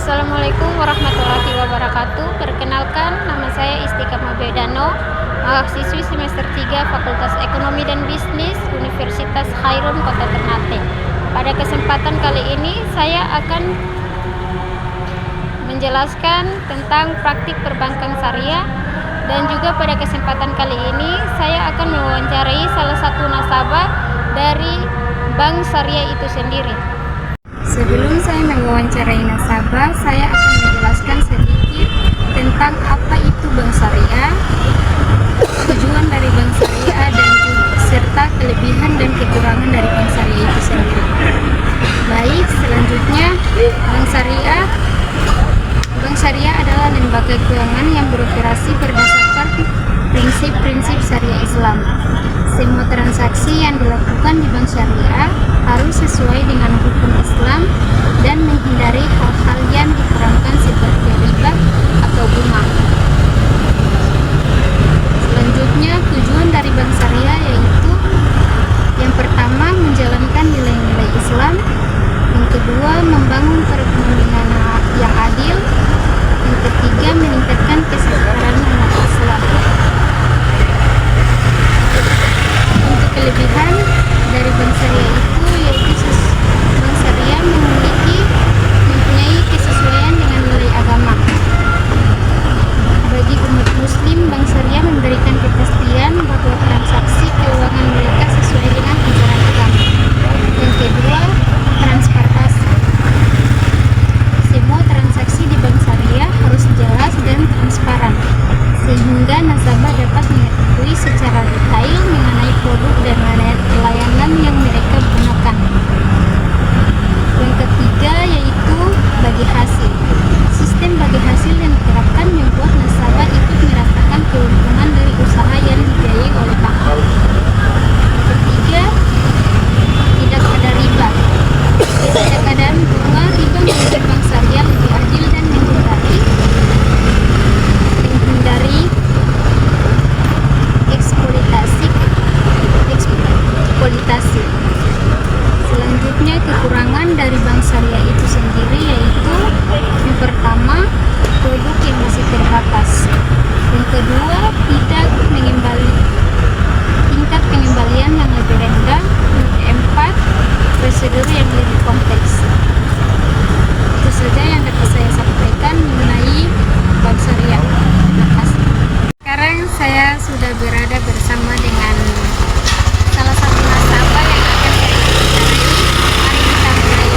Assalamualaikum warahmatullahi wabarakatuh. Perkenalkan, nama saya Istiqamah Bedano, mahasiswi semester 3 Fakultas Ekonomi dan Bisnis Universitas Khairun Kota Ternate. Pada kesempatan kali ini saya akan menjelaskan tentang praktik perbankan syariah, dan juga pada kesempatan kali ini saya akan mewawancarai salah satu nasabah dari bank syariah itu sendiri. Sebelum saya mewawancarai nasabah, saya akan menjelaskan sedikit tentang apa itu bank syariah, tujuan dari bank syariah, dan juga serta kelebihan dan kekurangan dari bank syariah itu sendiri. Baik, selanjutnya Bank syariah adalah lembaga keuangan yang beroperasi berdasarkan prinsip-prinsip syariah Islam. Semua transaksi yang dilakukan di bank syariah harus sesuai dengan hukum Islam dan menghindari hal-hal yang diharamkan seperti riba atau bunga. Selanjutnya, tujuan dari bank syariah yaitu yang pertama, menjalankan nilai-nilai Islam. Yang kedua, membangun perekonomian yang adil. Yang ketiga, meningkatkan kesejahteraan umat Islam. Untuk kelebihan dari bank syariah itu yaitu bank syariah mempunyai kesesuaian dengan nilai agama. Bagi umat muslim, bank syariah memberikan kepastian bahwa transaksi keuangan mereka sesuai dengan ajaran agama. Yang kedua, transportasi. Semua transaksi di bank syariah harus jelas dan transparan, sehingga nasabah dapat mengetahui secara detail mengenai produk dan layanan yang mereka gunakan. Yang ketiga yaitu bagi hasil. Sistem bagi hasil yang diterapkan membuat nasabah ikut merasakan keuntungan dari usaha yang dibiayai oleh bank. Yang ketiga, tidak ada riba. Pada keadaan bunga, riba membuat bank syariah lebih adil dan menghindari eksploitasi. Selanjutnya, kekurangan dari bank syariah itu sendiri yaitu yang pertama, produk yang masih terbatas. Yang kedua, tingkat pengembalian yang lebih rendah. Yang keempat, prosedur yang lebih kompleks. Itu saja yang dapat saya sampaikan mengenai bank syariah. Terima kasih. Sekarang saya sudah berada bersama dengan salah satu nasabah yang akan saya wawancarai. Mari kita mulai.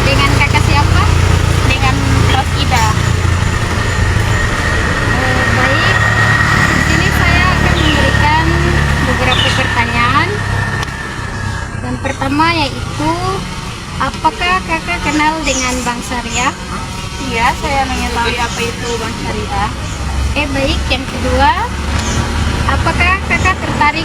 Dengan kakak siapa? Dengan Rosida. Baik, di sini saya akan memberikan beberapa pertanyaan. Yang pertama yaitu, apakah kakak kenal dengan bank syariah? Iya, saya mengetahui apa itu bank syariah. Baik. Yang kedua, apakah kakak tertarik